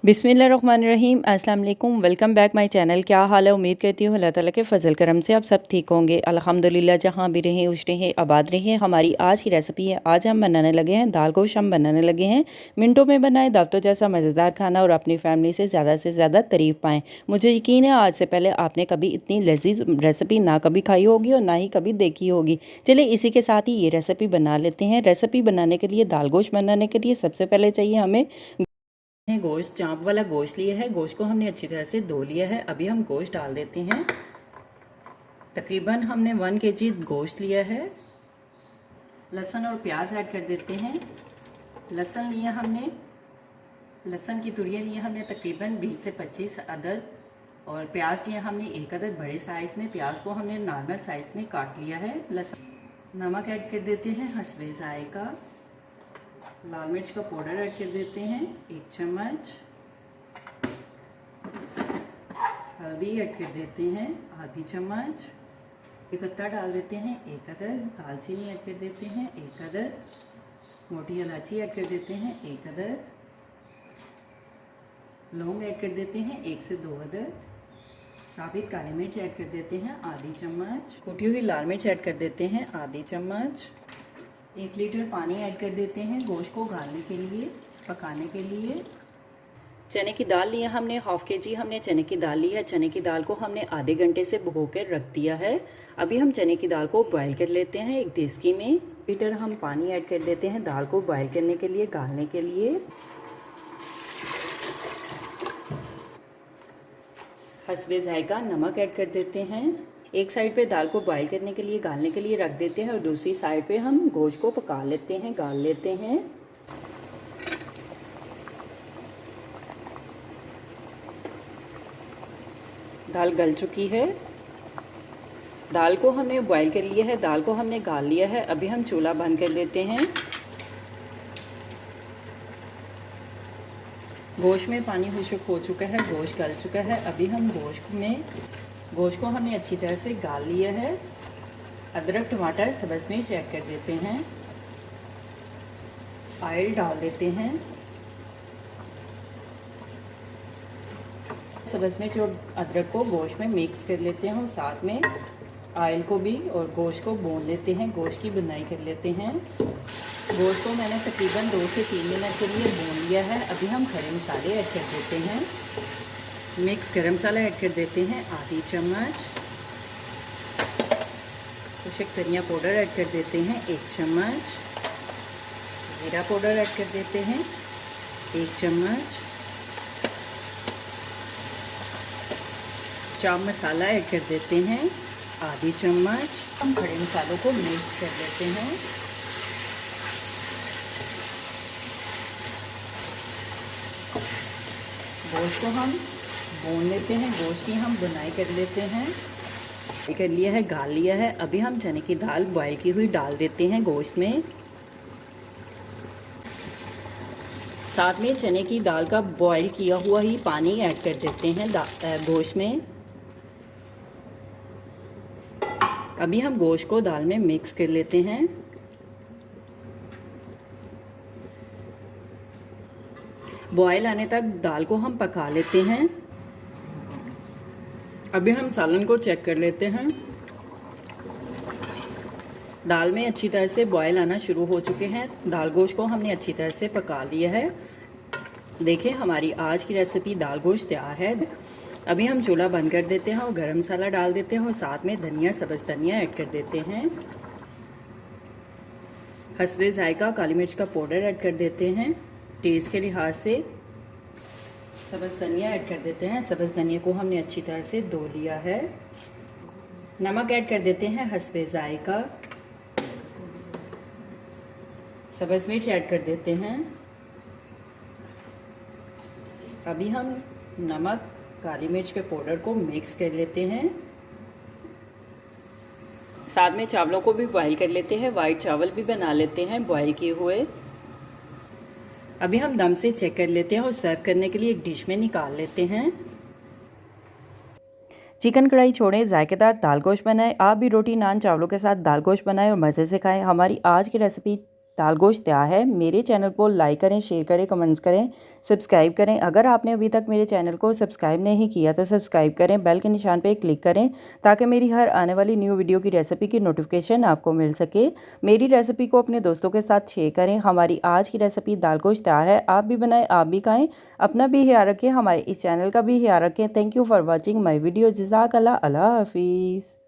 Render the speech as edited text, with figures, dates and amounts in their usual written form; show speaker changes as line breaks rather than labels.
बिस्मिल्लाहिर्रहमानिर्रहीम अस्सलाम वालेकुम। Welcome back my channel. क्या हाल है? उम्मीद करती हूँ अल्लाह ताला के फ़ज़ल करम से आप सब ठीक होंगे। अल्हम्दुलिल्लाह, जहाँ भी रहें खुश रहें, आबाद रहें। हमारी आज की रेसिपी है, आज हम बनाने लगे हैं दाल गोश्त। हम बनाने लगे हैं मिनटों में बनाए दावतों जैसा मज़ेदार खाना और अपनी फैमिली से ज़्यादा तारीफ़ पाएँ। मुझे यकीन है आज से पहले आपने कभी इतनी लजीज रेसिपी ना कभी खाई होगी और ना ही कभी देखी होगी। चलिए इसी के साथ ही ये रेसिपी बना लेते हैं। रेसिपी बनाने के लिए, दाल गोश्त बनाने के लिए सबसे पहले चाहिए हमें गोश्त। चाँप वाला गोश्त लिया है। गोश्त को हमने अच्छी तरह से धो लिया है। अभी हम गोश्त डाल देते हैं। तकरीबन हमने 1 kg गोश्त लिया है। लहसुन और प्याज ऐड कर देते हैं। लहसुन लिया हमने, लहसुन की तुरियाँ लिए हमने तकरीबन 20 से 25 अदद, और प्याज लिया हमने 1 अदद बड़े साइज़ में। प्याज को हमने नॉर्मल साइज़ में काट लिया है। लहसुन, नमक ऐड कर देते हैं हस्बे ज़ायका। लाल मिर्च का पाउडर ऐड कर देते हैं 1 चम्मच। हल्दी ऐड कर देते हैं आधी चम्मच। पत्ता डाल देते हैं 1 अदद। दालचीनी ऐड कर देते हैं 1 अदद। मोटी इलायची ऐड कर देते हैं 1 अदद। लौंग ऐड कर देते हैं 1 से 2 अदद। साबित काली मिर्च ऐड कर देते हैं आधी चम्मच। कुटी हुई लाल मिर्च ऐड कर देते हैं आधी चम्मच। 1 लीटर पानी ऐड कर देते हैं गोश्त को गालने के लिए, पकाने के लिए। चने की दाल लिया हमने, 1/2 kg हमने चने की दाल ली है। चने की दाल को हमने आधे घंटे से भिगो कर रख दिया है। अभी हम चने की दाल को बॉयल कर लेते हैं एक देसकी में। लीटर हम पानी ऐड कर देते हैं दाल को बॉयल करने के लिए, गालने के लिए। हस्बे ज़ायका नमक ऐड कर देते हैं। एक साइड पे दाल को बॉयल करने के लिए, गालने के लिए रख देते हैं और दूसरी साइड पे हम गोश्त को पका लेते हैं, गाल लेते हैं। दाल गल चुकी है। दाल को हमने बॉयल कर लिया है, दाल को हमने गाल लिया है। अभी हम चूल्हा बंद कर देते हैं। गोश्त में पानी खुश्क हो चुका है, गोश्त गल चुका है। अभी हम गोश्त को हमने अच्छी तरह से गाल लिया है। अदरक, टमाटर, सब्ज़ मिर्च ऐड कर देते हैं। ऑयल डाल देते हैं। सब्ज़ मिर्च और अदरक को गोश्त में मिक्स कर लेते हैं और साथ में ऑयल को भी और गोश्त को भून लेते हैं। गोश्त की बुनाई कर लेते हैं। गोश्त को मैंने तकरीबन 2 से 3 मिनट के लिए भून लिया है। अभी हम खड़े मसाले ऐड कर देते हैं। मिक्स गरम मसाला ऐड कर देते हैं आधी चम्मच। खुश्क धनिया पाउडर ऐड कर देते हैं 1 चम्मच। जीरा पाउडर ऐड कर देते हैं 1 चम्मच। चाट मसाला ऐड कर देते हैं आधी चम्मच। हम खड़े मसालों को मिक्स कर देते हैं। गोश्त को हम भून लेते हैं, गोश्त की हम बुनाई कर लेते हैं। कर लिया है, गाल लिया है। अभी हम चने की दाल बॉयल की हुई डाल देते हैं गोश्त में। साथ में चने की दाल का बॉयल किया हुआ ही पानी ऐड कर देते हैं गोश्त में। अभी हम गोश्त को दाल में मिक्स कर लेते हैं। बॉयल आने तक दाल को हम पका लेते हैं। अभी हम सालन को चेक कर लेते हैं। दाल में अच्छी तरह से बॉयल आना शुरू हो चुके हैं। दाल गोश्त को हमने अच्छी तरह से पका लिया है। देखिए हमारी आज की रेसिपी दाल गोश्त तैयार है। अभी हम चूल्हा बंद कर देते हैं और गरम मसाला डाल देते हैं और साथ में धनिया, सब्ज़ धनिया ऐड कर देते हैं। हस्बे ज़ायका काली मिर्च का पाउडर ऐड कर देते हैं टेस्ट के लिहाज से। सब्ज़ धनिया ऐड कर देते हैं। सब्ज़ धनिया को हमने अच्छी तरह से धो लिया है। नमक ऐड कर देते हैं हस्बे ज़ायका। सब्ज़ मिर्च ऐड कर देते हैं। अभी हम नमक, काली मिर्च के पाउडर को मिक्स कर लेते हैं। साथ में चावलों को भी बॉयल कर लेते हैं। वाइट चावल भी बना लेते हैं बॉयल किए हुए। अभी हम दम से चेक कर लेते हैं और सर्व करने के लिए एक डिश में निकाल लेते हैं। चिकन कढ़ाई छोड़ें, जायकेदार दाल गोश्त बनाएं। आप भी रोटी, नान, चावलों के साथ दाल गोश्त बनाएं और मज़े से खाएं। हमारी आज की रेसिपी दाल गोश्त तैयार है। मेरे चैनल को लाइक करें, शेयर करें, कमेंट्स करें, सब्सक्राइब करें। अगर आपने अभी तक मेरे चैनल को सब्सक्राइब नहीं किया तो सब्सक्राइब करें, बेल के निशान पे क्लिक करें ताकि मेरी हर आने वाली न्यू वीडियो की रेसिपी की नोटिफिकेशन आपको मिल सके। मेरी रेसिपी को अपने दोस्तों के साथ शेयर करें। हमारी आज की रेसिपी दाल गोश्त तैयार है। आप भी बनाएं, आप भी खाएं। अपना भी ख्याल रखें, हमारे इस चैनल का भी ख्याल रखें। Thank you for watching my video. जज़ाकल्लाह। अल्लाह हाफिज़।